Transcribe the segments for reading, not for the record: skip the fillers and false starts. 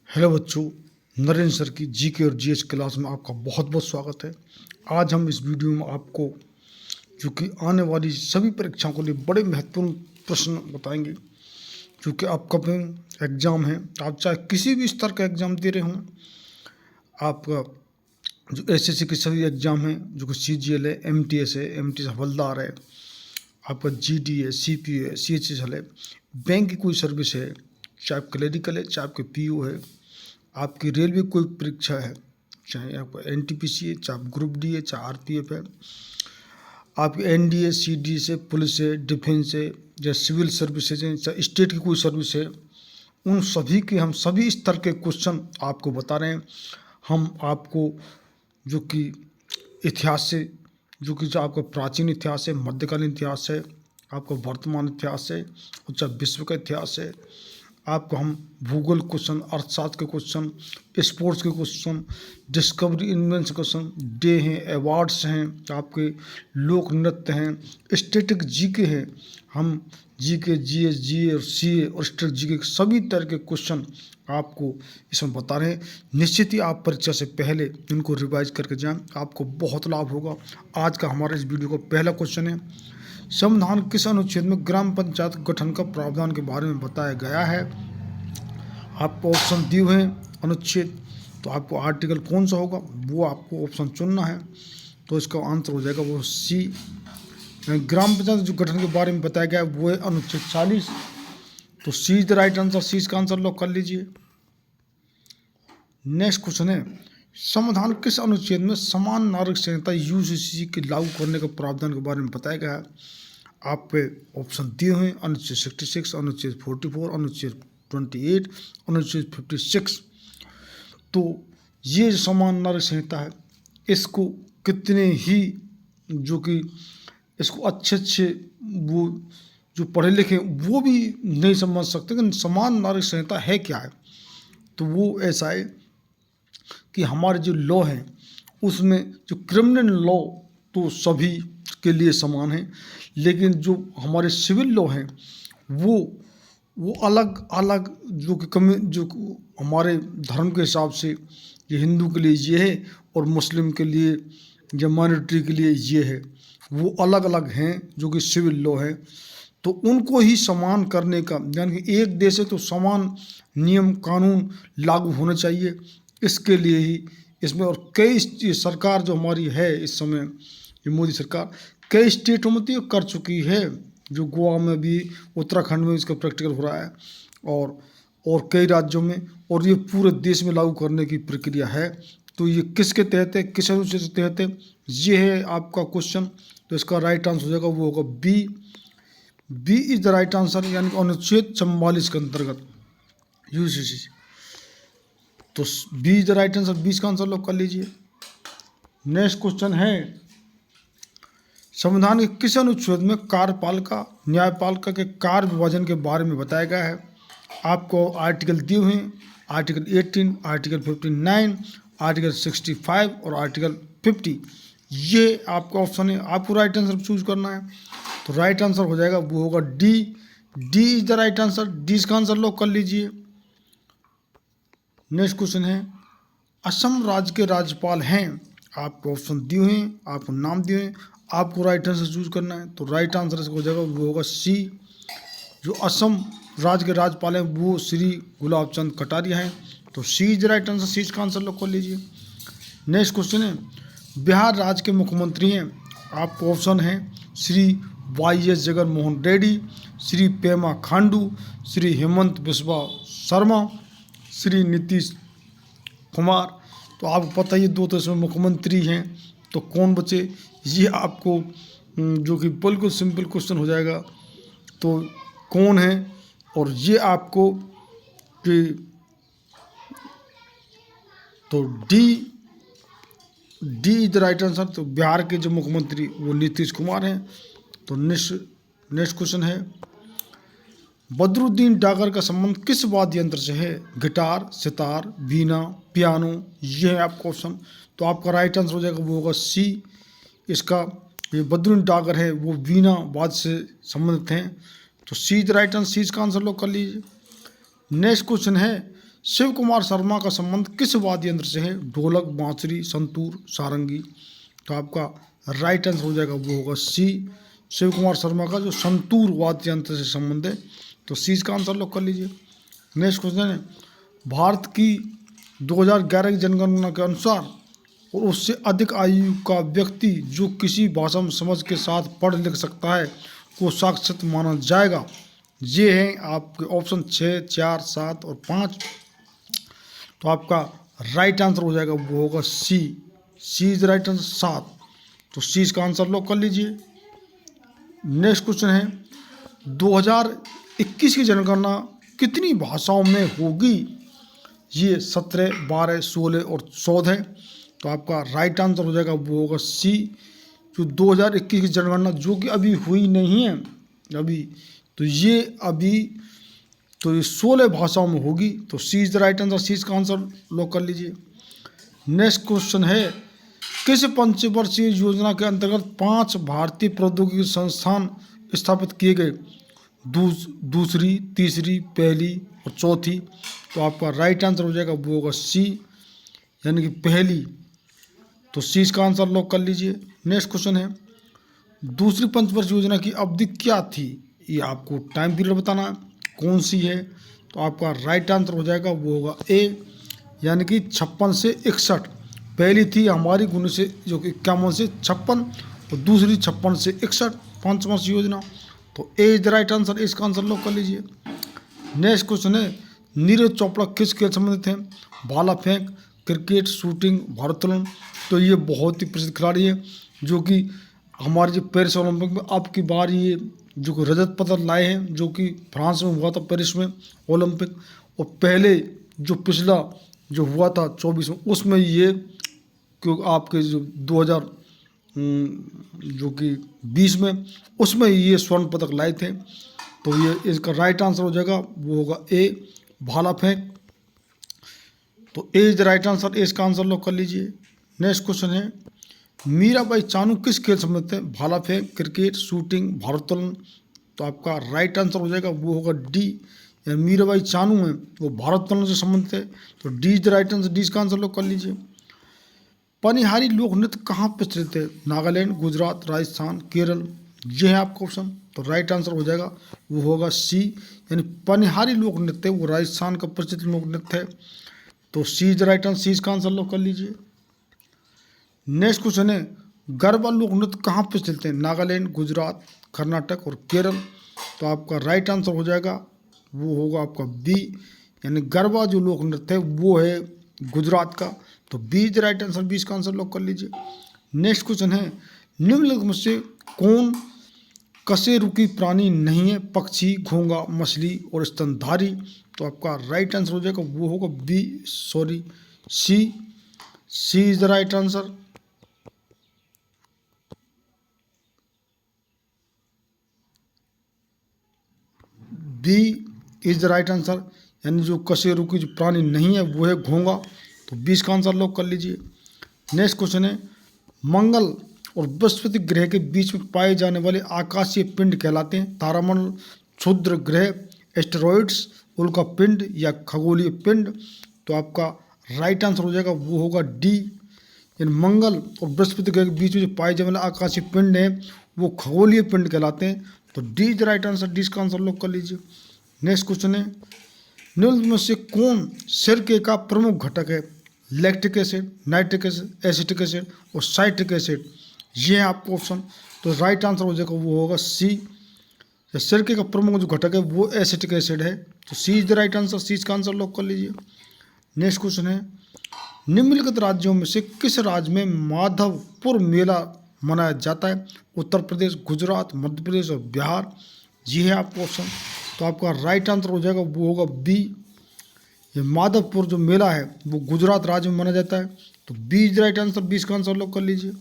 Hello बच्चों, Narendra sir की GK और जीएस क्लास में आपका बहुत बहुत स्वागत है। आज हम इस वीडियो में आपको जो कि आने वाली सभी परीक्षाओं के लिए बड़े महत्वपूर्ण प्रश्न बताएंगे। जो कि अपकमिंग एग्ज़ाम है, आप चाहे किसी भी स्तर का एग्ज़ाम दे रहे हों, आपका जो एसएससी के सभी एग्ज़ाम हैं, जो कि सीजीएल है, एमटीएस है, एमटीएस हवलदार है, आपका जीडी है, सीपीओ है, सीएचएसएल है, बैंक की कोई सर्विस है, चाहे आप क्लरिकल है, चाहे आपके पीओ है, आपकी रेलवे कोई परीक्षा है, चाहे आपका एनटीपीसी है, चाहे आप ग्रुप डी है, चाहे आरपीएफ है, आपकी एनडीए सीडीएस है, पुलिस है, डिफेंस है, या सिविल सर्विसेज है, चाहे स्टेट की कोई सर्विस है, उन सभी के हम सभी स्तर के क्वेश्चन आपको बता रहे हैं। हम आपको जो कि इतिहास से, जो आपका प्राचीन इतिहास है, मध्यकालीन इतिहास है, आपका वर्तमान इतिहास है, और चाहे विश्व का इतिहास है, आपको हम भूगोल क्वेश्चन, अर्थशास्त्र के क्वेश्चन, स्पोर्ट्स के question, discovery invention question, day हैं, अवार्ड्स हैं, आपके लोक नृत्य हैं, स्टैटिक जीके हैं, हम जीके, जीएस, जीए और सीए और स्टैटिक जीके के सभी तरह के क्वेश्चन आपको इसमें बता रहे हैं। निश्चित ही आप परीक्षा से पहले इनको रिवाइज करके जाएं, आपको बहुत लाभ होगा। आज का हमारा इस वीडियो का पहला क्वेश्चन है, संविधान किस अनुच्छेद में ग्राम पंचायत गठन का प्रावधान के बारे में बताया गया है। आपको ऑप्शन दिए हुए हैं अनुच्छेद, तो आपको आर्टिकल कौन सा होगा वो आपको ऑप्शन चुनना है। तो इसका आंसर हो जाएगा वो सी, ग्राम पंचायत जो गठन के बारे में बताया गया है वो है अनुच्छेद 40। तो सी इज द राइट आंसर, सी इसका आंसर लॉक कर लीजिए। नेक्स्ट क्वेश्चन है, संविधान किस अनुच्छेद में समान नागरिक संहिता यूसीसी के लागू करने के प्रावधान के बारे में बताया गया है। आप पे ऑप्शन दिए हुए हैं, अनुच्छेद 66, अनुच्छेद 44, अनुच्छेद 28, अनुच्छेद 56। तो ये जो समान नागरिक संहिता है, इसको कितने ही जो कि इसको अच्छे वो जो पढ़े लिखे वो भी नहीं समझ सकते कि समान नागरिक संहिता है क्या है। तो वो ऐसा है कि हमारे जो लॉ हैं उसमें जो क्रिमिनल लॉ तो सभी के लिए समान है, लेकिन जो हमारे सिविल लॉ हैं वो अलग अलग जो हमारे धर्म के हिसाब से ये हिंदू के लिए ये है और मुस्लिम के लिए या माइनॉरिटी के लिए ये है, वो अलग अलग हैं जो कि सिविल लॉ है। तो उनको ही समान करने का, यानी कि एक देश है तो समान नियम कानून लागू होने चाहिए, इसके लिए ही इसमें। और कई सरकार जो हमारी है इस समय, ये मोदी सरकार कई स्टेटों में तो ये कर चुकी है, जो गोवा में भी, उत्तराखंड में इसका प्रैक्टिकल हो रहा है, और कई राज्यों में, और ये पूरे देश में लागू करने की प्रक्रिया है। तो ये किसके तहत है, किस अनुच्छेद के तहत है, ये है आपका क्वेश्चन। तो इसका राइट आंसर हो जाएगा वो होगा B, B is the right answer, यानी कि अनुच्छेद 44 के अंतर्गत यूसीसी। तो B is the right answer, 20 का आंसर लॉक कर लीजिए। नेक्स्ट क्वेश्चन है, संविधान के किस अनुच्छेद में कार्यपालिका न्यायपालिका के कार्य विभाजन के बारे में बताया गया है। आपको आर्टिकल दिए हुए हैं, आर्टिकल 18, आर्टिकल 59, आर्टिकल 65 और आर्टिकल 50। ये आपका ऑप्शन है, आपको राइट आंसर चूज करना है। तो राइट आंसर हो जाएगा वो होगा D, D is the right answer, D इसका आंसर लॉक कर लीजिए। नेक्स्ट क्वेश्चन है, असम राज्य के राज्यपाल हैं, आपको ऑप्शन दिए हुए हैं, आपको नाम दिए हैं, आपको राइट आंसर चूज करना है। तो राइट आंसर इसका हो जाएगा वो होगा सी, जो असम राज्य के राज्यपाल हैं वो श्री गुलाब चंद कटारिया हैं। तो सी इज राइट आंसर, सी इसका आंसर लॉक कर लीजिए। नेक्स्ट क्वेश्चन है, बिहार राज्य के मुख्यमंत्री हैं, आपको ऑप्शन है श्री वाई.एस. जगन मोहन रेड्डी, श्री पेमा खांडू, श्री हेमंत बिस्वा शर्मा, श्री नीतीश कुमार। तो आपको पता ही, दो तो इसमें मुख्यमंत्री हैं, तो कौन बचे, ये आपको जो कि बिल्कुल सिंपल क्वेश्चन हो जाएगा। तो कौन है, और ये आपको कि तो D is the right answer. तो बिहार के जो मुख्यमंत्री वो नीतीश कुमार हैं। तो नेक्स्ट क्वेश्चन है, बदरुद्दीन डागर का संबंध किस वाद्य यंत्र से है। गिटार, सितार, बीना, पियानो, ये है आपका ऑप्शन। तो आपका राइट आंसर हो जाएगा वो होगा सी, इसका ये बदरुद्दीन डागर है वो बीना वाद्य से संबंधित हैं। तो सी इज द राइट आंसर, सी इसका आंसर लॉक कर लीजिए। नेक्स्ट क्वेश्चन है, शिव कुमार शर्मा का संबंध किस वाद्य यंत्र से है? ढोलक, बांसुरी, संतूर, सारंगी। तो आपका राइट आंसर हो जाएगा वो होगा सी। शिव कुमार शर्मा का जो संतूर वाद्य यंत्र से संबंध है, तो सी इसका आंसर लॉक कर लीजिए। नेक्स्ट क्वेश्चन है, भारत की 2011 की जनगणना के अनुसार और उससे अधिक आयु का व्यक्ति जो किसी भाषा में समझ के साथ पढ़ लिख सकता है को साक्षर माना जाएगा। ये हैं आपके ऑप्शन 6, 4, 7 और 5। तो आपका राइट आंसर हो जाएगा वो होगा सी। C is right answer 7। तो सी इसका आंसर लॉक कर लीजिए। नेक्स्ट क्वेश्चन है, 2021 की जनगणना कितनी भाषाओं में होगी? ये 17, 12, 16 और 14 है। तो आपका राइट आंसर हो जाएगा वो होगा सी। जो 2021 की जनगणना जो कि अभी हुई नहीं है अभी, तो ये अभी तो ये 16 भाषाओं में होगी। तो सी इज द राइट आंसर। सी इसका आंसर लॉक कर लीजिए। नेक्स्ट क्वेश्चन है, किस पंचवर्षीय योजना के अंतर्गत 5 भारतीय प्रौद्योगिकी संस्थान स्थापित किए गए? दूसरी, तीसरी, पहली और चौथी। तो आपका राइट आंसर हो जाएगा वो होगा सी, यानी कि पहली। तो सी इसका आंसर लॉक कर लीजिए। नेक्स्ट क्वेश्चन है, दूसरी पंचवर्षीय योजना की अवधि क्या थी? ये आपको टाइम पीरियड बताना है, कौन सी है? तो आपका राइट आंसर हो जाएगा वो होगा ए, यानी कि 56 से 61। पहली थी हमारी 19 से जो कि 51 से 56 और दूसरी 56 से 61 पंचवर्षीय योजना। तो ए इज द राइट आंसर। इसका आंसर लॉक कर लीजिए। नेक्स्ट क्वेश्चन है, नीरज चोपड़ा किस खेल संबंधित हैं? भाला फेंक, क्रिकेट, शूटिंग, भारोत्तोलन। तो ये बहुत ही प्रसिद्ध खिलाड़ी है जो कि हमारे जो पेरिस ओलंपिक में अब की बार ये जो कि रजत पदक लाए हैं, जो कि फ्रांस में हुआ था पेरिस में ओलंपिक। और पहले जो पिछला जो हुआ था 24 में, उसमें ये क्यों आपके जो 2000 जो कि 20 में उसमें ये स्वर्ण पदक लाए थे। तो ये इसका राइट आंसर हो जाएगा वो होगा ए, भाला फेंक। तो ए इज द राइट आंसर। ए इसका आंसर लॉक कर लीजिए। नेक्स्ट क्वेश्चन है, मीराबाई चानू किस खेल संबंधित है? भाला फेंक, क्रिकेट, शूटिंग, भारोत्तोलन। तो आपका राइट आंसर हो जाएगा वो होगा डी, यानी मीराबाई चानू है वो भारोत्तोलन से संबंधित है। तो D is the right answer. D इसका आंसर लॉक कर लीजिए। पनिहारी लोक नृत्य कहाँ प्रचलित है? नागालैंड, गुजरात, राजस्थान, केरल। ये है आपका ऑप्शन। तो राइट आंसर हो जाएगा वो होगा सी, यानी पनिहारी लोक नृत्य वो राजस्थान का प्रचलित लोक नृत्य है। तो सी इज द राइट आंसर। सी इसका आंसर लॉक कर लीजिए। नेक्स्ट क्वेश्चन है, गरबा लोक नृत्य कहाँ प्रचलित है? नागालैंड, गुजरात, कर्नाटक और केरल। तो आपका राइट आंसर हो जाएगा वो होगा आपका बी, यानी गरबा जो लोक नृत्य है वो है गुजरात का। तो B is the right answer. B इसका आंसर लॉक कर लीजिए। नेक्स्ट क्वेश्चन है, निम्नलिखित में से कौन कशेरुकी प्राणी नहीं है? पक्षी, घोंगा, मछली और स्तनधारी। तो आपका राइट आंसर हो जाएगा वो होगा B, sorry C. C is the right answer. B is the right answer, यानी जो कशेरुकी जो प्राणी नहीं है वो है घोंगा। तो 20 का आंसर लॉक कर लीजिए। नेक्स्ट क्वेश्चन है, मंगल और बृहस्पति ग्रह के बीच में पाए जाने वाले आकाशीय पिंड कहलाते हैं? तारामंडल, क्षुद्र ग्रह, एस्टेरॉइड्स, उल्का पिंड या खगोलीय पिंड। तो आपका राइट आंसर हो जाएगा वो होगा डी, यानी मंगल और बृहस्पति ग्रह के बीच में जो पाए जाने वाले आकाशीय पिंड हैं वो खगोलीय पिंड कहलाते हैं। तो D is the right answer. D का आंसर लॉक कर लीजिए। नेक्स्ट क्वेश्चन है, निम्न में से कौन सिरके का प्रमुख घटक है? Lactic acid, nitric acid, acetic acid और साइट्रिक एसिड। ये है आपका ऑप्शन। तो राइट आंसर हो जाएगा वो होगा सी। सिरके का प्रमुख जो घटक है वो एसिटिक एसिड है। तो सी इज द राइट आंसर। सी का आंसर लॉक कर लीजिए। नेक्स्ट क्वेश्चन है, निम्नलिखित राज्यों में से किस राज्य में माधवपुर मेला मनाया जाता है? उत्तर प्रदेश, गुजरात, मध्य प्रदेश और बिहार। ये है आपका ऑप्शन। तो आपका राइट आंसर हो जाएगा वो होगा बी, ये माधवपुर जो मेला है वो गुजरात राज्य में मनाया जाता है। तो बी इज राइट आंसर। 20 का आंसर लॉक कर लीजिए।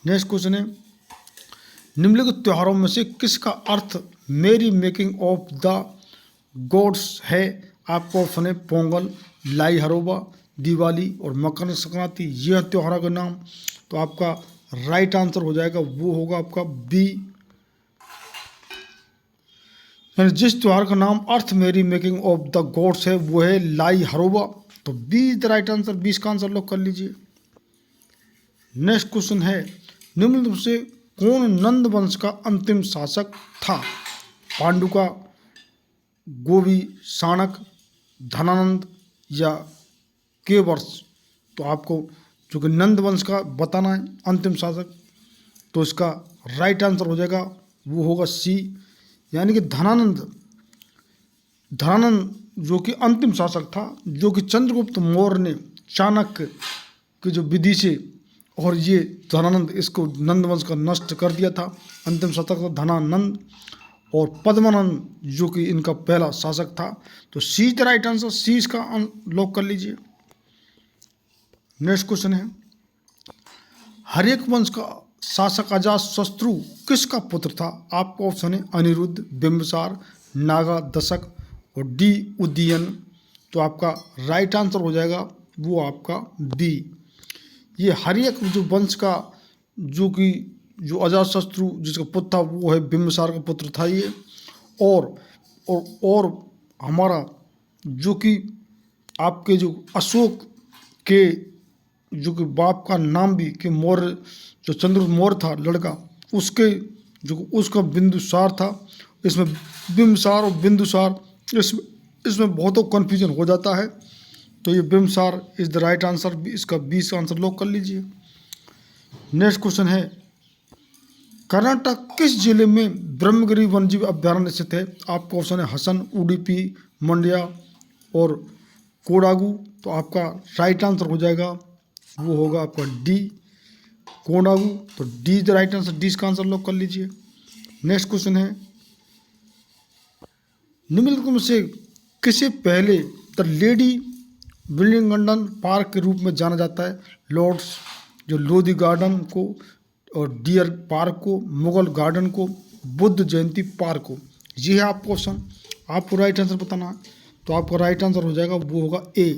नेक्स्ट क्वेश्चन है, निम्नलिखित त्योहारों में से किसका अर्थ मेरी मेकिंग ऑफ द गॉड्स है? आपका ऑप्शन है पोंगल, लाई हरोबा, दिवाली और मकर संक्रांति। यह त्योहारों का नाम। तो आपका राइट आंसर हो जाएगा वो होगा आपका बी, यानी जिस त्योहार का नाम अर्थ मेरी मेकिंग ऑफ द गॉड्स है वो है लाई हरोबा। तो B is the right answer, 20 का आंसर लॉक कर लीजिए। नेक्स्ट क्वेश्चन है, निम्नलिखित में से कौन नंद वंश का अंतिम शासक था? पांडुका, गोवी, शाणक, धनानंद या केवर्ष? तो आपको जो कि नंद वंश का बताना है अंतिम शासक, तो इसका राइट आंसर हो जाएगा वो होगा सी, यानी कि धनानंद। धनानंद जो कि अंतिम शासक था, जो कि चंद्रगुप्त मौर्य ने चाणक्य की जो विधि से, और ये धनानंद इसको नंद वंश का नष्ट कर दिया था। अंतिम शासक था धनानंद, और पद्मानंद जो कि इनका पहला शासक था। तो सी इज द राइट आंसर, सी इसका लॉक कर लीजिए। नेक्स्ट क्वेश्चन है, हर्यक वंश का शासक अजातशत्रु किसका पुत्र था? आपका ऑप्शन है अनिरुद्ध, बिंबिसार, नागा, दशक और डी उदयन। तो आपका राइट आंसर हो जाएगा वो आपका बी। ये हर्यक जो वंश का जो कि जो अजातशत्रु जिसका पुत्र था वो है बिंबिसार का पुत्र था ये। और हमारा जो कि आपके जो अशोक के जो कि बाप का नाम भी कि मौर्य, जो चंद्रगुप्त मौर्य था लड़का, उसके जो उसका बिंदुसार था। इसमें बिंबिसार और बिंदुसार इसमें बहुत कन्फ्यूजन हो जाता है। तो ये Bimbisara is the right answer, इसका 20 आंसर लॉक कर लीजिए। नेक्स्ट क्वेश्चन है, कर्नाटक किस जिले में ब्रह्मगिरी वन्यजीव अभ्यारण्य स्थित है? आपका ऑप्शन है हसन, उडुपी, मंड्या और कोडागू। तो आपका राइट आंसर हो जाएगा वो होगा आपका डी, कोडागू। तो D is the right answer, D इसका आंसर लॉक कर लीजिए। नेक्स्ट क्वेश्चन है, निम्नलिखित में से किसे पहले द लेडी विलिंगडन पार्क के रूप में जाना जाता है? लॉर्ड्स जो लोधी गार्डन को, और डियर पार्क को, मुगल गार्डन को, बुद्ध जयंती पार्क को। ये है आपका ऑप्शन, आपको राइट आंसर बताना है। तो आपका राइट आंसर हो जाएगा वो होगा ए,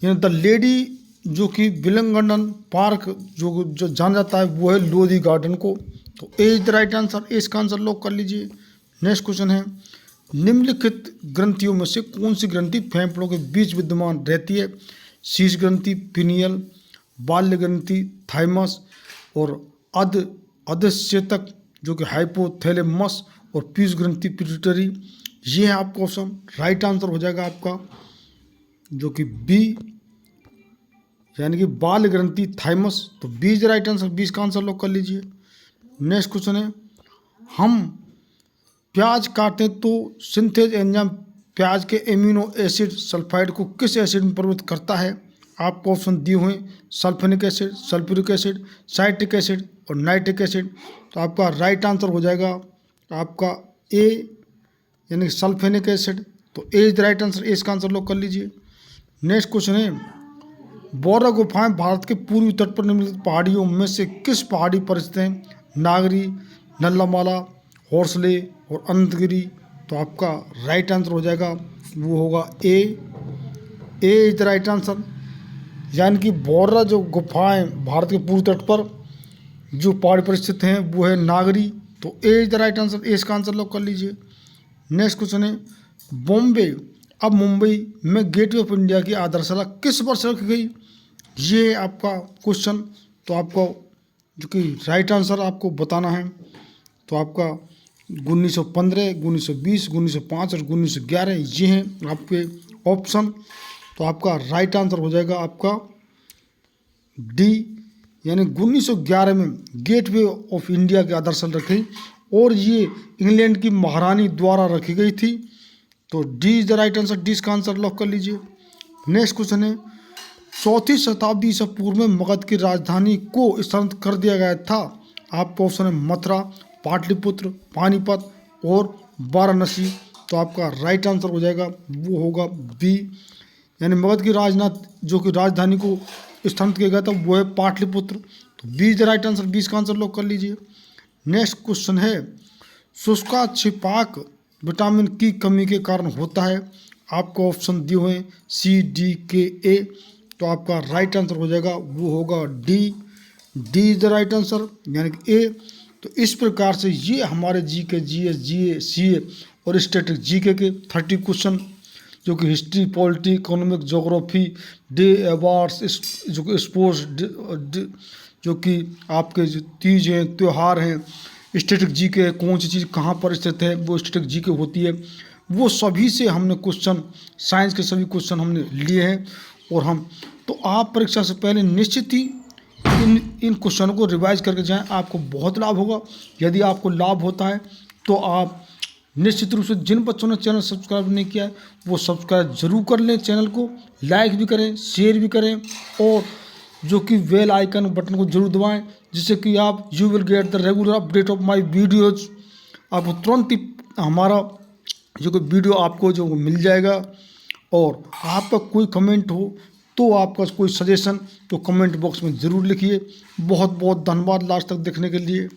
यानी द लेडी जो कि विलिंगडन पार्क जो जाना जाता है वो है लोधी गार्डन को। तो ए इज द राइट आंसर, ए इसका आंसर लॉक कर लीजिए। नेक्स्ट क्वेश्चन है, निम्नलिखित ग्रंथियों में से कौन सी ग्रंथि फेफड़ों के बीच विद्यमान रहती है? शीर्ष ग्रंथि पिनियल, बाल्य ग्रंथि थाइमस और अधश्चेतक जो कि हाइपोथैलेमस और पीयूष ग्रंथि पिट्यूटरी। ये है आपका ऑप्शन, राइट आंसर हो जाएगा आपका जो कि बी, यानी कि बाल ग्रंथि थाइमस। तो बी इज राइट आंसर, 20 का आंसर लॉक कर लीजिए। नेक्स्ट क्वेश्चन है, हम प्याज काटते तो सिंथेज एंजाइम प्याज के एमिनो एसिड सल्फाइड को किस एसिड में परिवर्तित करता है? आपको ऑप्शन दिए हुए sulphonic acid, sulphuric acid, citric acid और नाइट्रिक एसिड। तो आपका राइट आंसर हो जाएगा आपका ए, यानी कि सल्फोनिक एसिड। तो ए इज राइट आंसर, ए इसका आंसर लॉक कर लीजिए। नेक्स्ट क्वेश्चन है, बोरा गुफाएं भारत के पूर्वी तट पर निम्नलिखित पहाड़ियों में से किस पहाड़ी पर स्थित हैं? नागरी, नल्लामाला, हौसले और अनंतगिरी। तो आपका राइट आंसर हो जाएगा वो होगा ए, ए इज द राइट आंसर, यानी कि बोरा जो गुफाएं भारत के पूर्वी तट पर जो पहाड़ी पर स्थित हैं वो है नागरी। तो ए इज द राइट आंसर, ए इसका आंसर लॉक कर लीजिए। नेक्स्ट क्वेश्चन है, बॉम्बे अब मुंबई में गेटवे ऑफ इंडिया की आधारशिला किस वर्ष रखी गई? ये आपका क्वेश्चन। तो आपको जो कि राइट आंसर आपको बताना है। तो आपका 1915, 1920, 1905 और 1911 ये हैं आपके ऑप्शन। तो आपका राइट आंसर हो जाएगा आपका डी, यानी 1911 में गेटवे ऑफ इंडिया की आधारशिला रखी और ये इंग्लैंड की महारानी द्वारा रखी गई थी। तो D is the right answer, D इसका आंसर लॉक कर लीजिए। नेक्स्ट क्वेश्चन है, 4वीं शताब्दी ईसा पूर्व में मगध की राजधानी को स्थानांतरित कर दिया गया था। आपका ऑप्शन है मथुरा, पाटलिपुत्र, पानीपत और वाराणसी। तो आपका राइट आंसर हो जाएगा वो होगा बी, यानी मगध की जो कि राजधानी को स्थानांतरित किया गया था वो है पाटलिपुत्र। तो B is the right answer, 20 का आंसर लॉक कर लीजिए। नेक्स्ट क्वेश्चन है, शुष्का छिपाक विटामिन की कमी के कारण होता है। आपको ऑप्शन दिए हुए सी, डी, के, ए। तो आपका राइट आंसर हो जाएगा वो होगा D, D is the right answer, यानी कि ए। तो इस प्रकार से ये हमारे जीके, जीएस, जीए, सीए और स्टैटिक जीके के 30 क्वेश्चन, जो कि history, polity, economic, geography, day, awards, जो कि स्पोर्ट्स, जो कि आपके जो तीज हैं, त्यौहार हैं, स्टैटिक जीके है, कौन सी चीज़ कहाँ पर स्थित है, वो स्टैटिक जीके होती है। वो सभी से हमने क्वेश्चन, साइंस के सभी क्वेश्चन हमने लिए हैं। और हम तो आप परीक्षा से पहले निश्चित ही इन क्वेश्चनों को रिवाइज करके जाएं, आपको बहुत लाभ होगा। यदि आपको लाभ होता है तो आप निश्चित रूप से, जिन बच्चों ने चैनल सब्सक्राइब नहीं किया है वो सब्सक्राइब जरूर कर लें, चैनल को लाइक भी करें, शेयर भी करें, और जो कि बेल आइकन बटन को जरूर दबाएं, जिससे कि आप you will get the regular update of my videos. आपको तुरंत ही हमारा जो कि वीडियो आपको जो मिल जाएगा। और आपका कोई कमेंट हो तो, आपका कोई सजेशन तो कमेंट बॉक्स में ज़रूर लिखिए। बहुत बहुत धन्यवाद लास्ट तक देखने के लिए।